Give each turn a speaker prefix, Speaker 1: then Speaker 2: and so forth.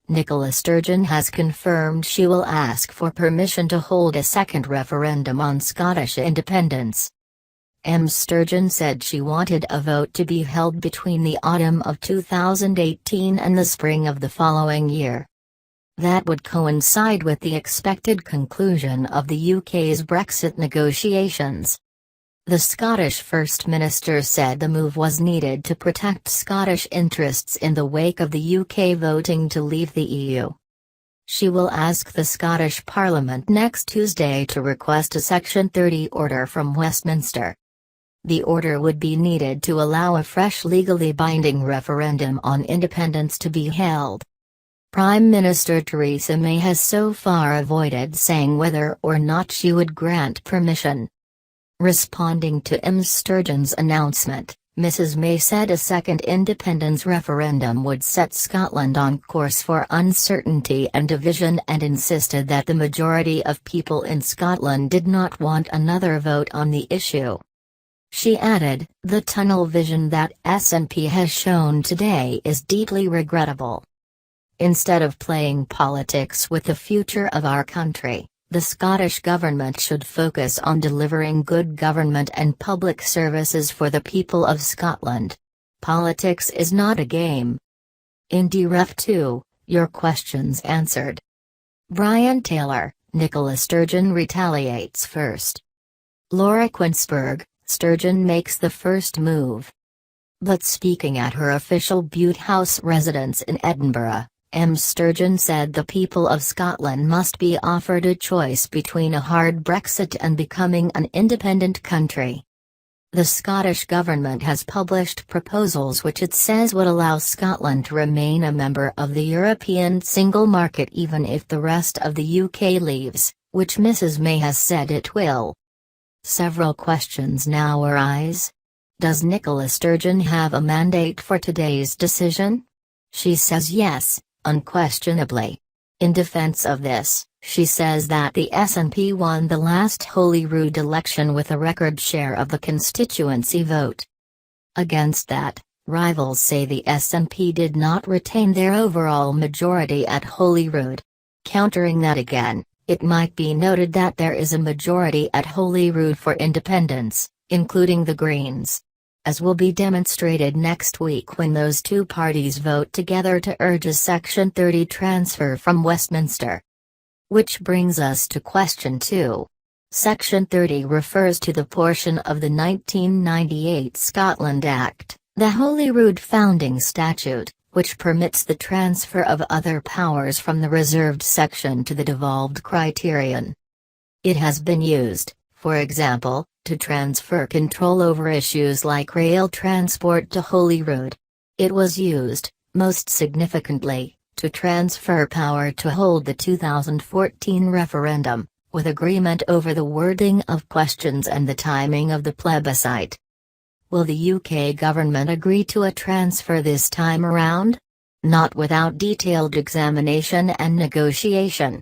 Speaker 1: Nicola Sturgeon has confirmed she will ask for permission to hold a second referendum on Scottish independence. Ms Sturgeon said she wanted a vote to be held between the autumn of 2018 and the spring of the following year. That would coincide with the expected conclusion of the UK's Brexit negotiations. The Scottish First Minister said the move was needed to protect Scottish interests in the wake of the UK voting to leave the EU. She will ask the Scottish Parliament next Tuesday to request a Section 30 order from Westminster. The order would be needed to allow a fresh legally binding referendum on independence to be held. Prime Minister Theresa May has so far avoided saying whether or not she would grant permission. Responding to Ms Sturgeon's announcement, Mrs May said a second independence referendum would set Scotland on course for uncertainty and division, and insisted that the majority of people in Scotland did not want another vote on the issue. She added, "The tunnel vision that SNP has shown today is deeply regrettable. Instead of playing politics with the future of our country, the Scottish Government should focus on delivering good government and public services for the people of Scotland. Politics is not a game." Indie Ref 2, your questions answered. Brian Taylor, Nicola Sturgeon retaliates first. Laura Quinsberg, Sturgeon makes the first move. But speaking at her official Bute House residence in Edinburgh, Ms Sturgeon said the people of Scotland must be offered a choice between a hard Brexit and becoming an independent country. The Scottish Government has published proposals which it says would allow Scotland to remain a member of the European single market even if the rest of the UK leaves, which Mrs May has said it will. Several questions now arise. Does Nicola Sturgeon have a mandate for today's decision? She says yes, unquestionably. In defense of this, she says that the SNP won the last Holyrood election with a record share of the constituency vote. Against that, rivals say the SNP did not retain their overall majority at Holyrood. Countering that again, it might be noted that there is a majority at Holyrood for independence, including the Greens. As will be demonstrated next week when those two parties vote together to urge a Section 30 transfer from Westminster. Which brings us to question 2. Section 30 refers to the portion of the 1998 Scotland Act, the Holyrood Founding Statute, which permits the transfer of other powers from the reserved section to the devolved criterion. It has been used, for example, to transfer control over issues like rail transport to Holyrood. It was used, most significantly, to transfer power to hold the 2014 referendum, with agreement over the wording of questions and the timing of the plebiscite. Will the UK government agree to a transfer this time around? Not without detailed examination and negotiation.